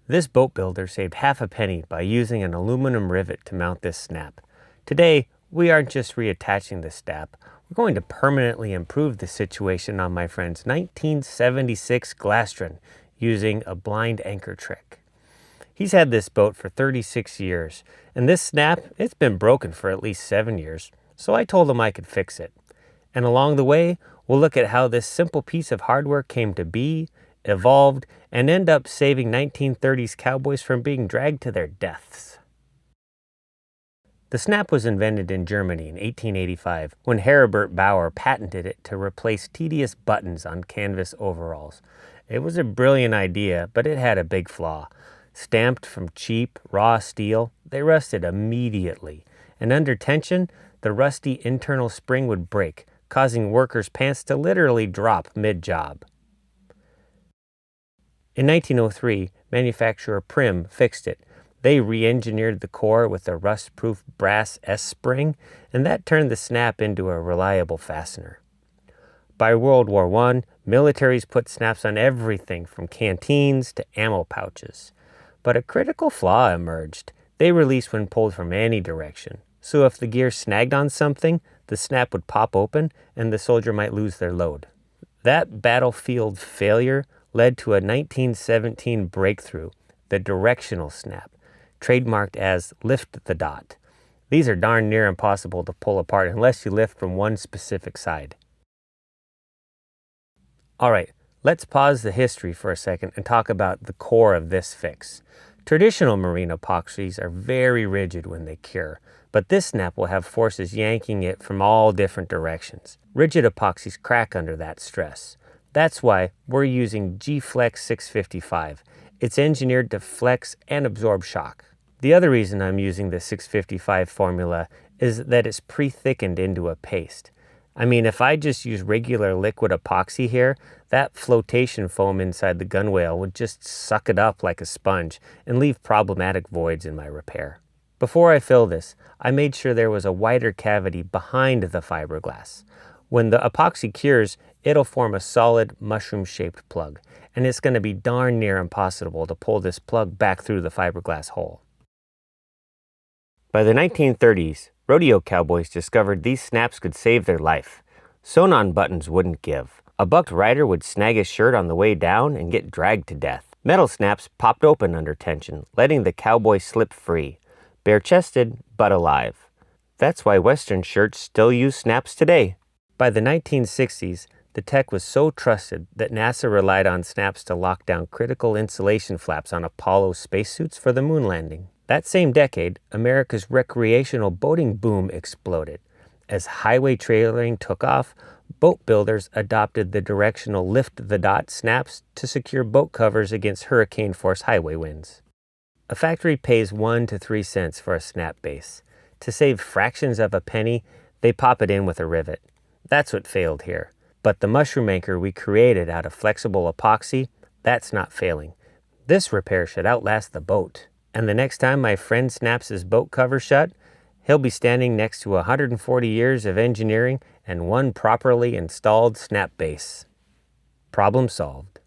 This boat builder saved half a penny by using an aluminum rivet to mount this snap. Today, we aren't just reattaching the snap, we're going to permanently improve the situation on my friend's 1976 Glastron using a blind anchor trick. He's had this boat for 36 years, and this snap, it's been broken for at least 7 years, so I told him I could fix it. And along the way, we'll look at how this simple piece of hardware came to be, evolved, and end up saving 1930s cowboys from being dragged to their deaths. The snap was invented in Germany in 1885 when Herbert Bauer patented it to replace tedious buttons on canvas overalls. It was a brilliant idea, but it had a big flaw. Stamped from cheap, raw steel, they rusted immediately, and under tension, the rusty internal spring would break, causing workers' pants to literally drop mid-job. In 1903, manufacturer Prim fixed it. They re-engineered the core with a rust-proof brass S-spring, and that turned the snap into a reliable fastener. By World War I, militaries put snaps on everything from canteens to ammo pouches. But a critical flaw emerged. They released when pulled from any direction. So if the gear snagged on something, the snap would pop open and the soldier might lose their load. That battlefield failure led to a 1917 breakthrough, the directional snap, trademarked as lift the dot. These are darn near impossible to pull apart unless you lift from one specific side. Alright, let's pause the history for a second and talk about the core of this fix. Traditional marine epoxies are very rigid when they cure, but this snap will have forces yanking it from all different directions. Rigid epoxies crack under that stress. That's why we're using G-Flex 655. It's engineered to flex and absorb shock. The other reason I'm using the 655 formula is that it's pre-thickened into a paste. I mean, if I just use regular liquid epoxy here, that flotation foam inside the gunwale would just suck it up like a sponge and leave problematic voids in my repair. Before I fill this, I made sure there was a wider cavity behind the fiberglass. When the epoxy cures, it'll form a solid mushroom-shaped plug, and it's going to be darn near impossible to pull this plug back through the fiberglass hole. By the 1930s, rodeo cowboys discovered these snaps could save their life. Sewn-on buttons wouldn't give. A bucked rider would snag his shirt on the way down and get dragged to death. Metal snaps popped open under tension, letting the cowboy slip free. Bare-chested, but alive. That's why Western shirts still use snaps today. By the 1960s, the tech was so trusted that NASA relied on snaps to lock down critical insulation flaps on Apollo spacesuits for the moon landing. That same decade, America's recreational boating boom exploded. As highway trailering took off, boat builders adopted the directional lift-the-dot snaps to secure boat covers against hurricane-force highway winds. A factory pays 1 to 3 cents for a snap base. To save fractions of a penny, they pop it in with a rivet. That's what failed here. But the mushroom anchor we created out of flexible epoxy, that's not failing. This repair should outlast the boat. And the next time my friend snaps his boat cover shut, he'll be standing next to 140 years of engineering and one properly installed snap base. Problem solved.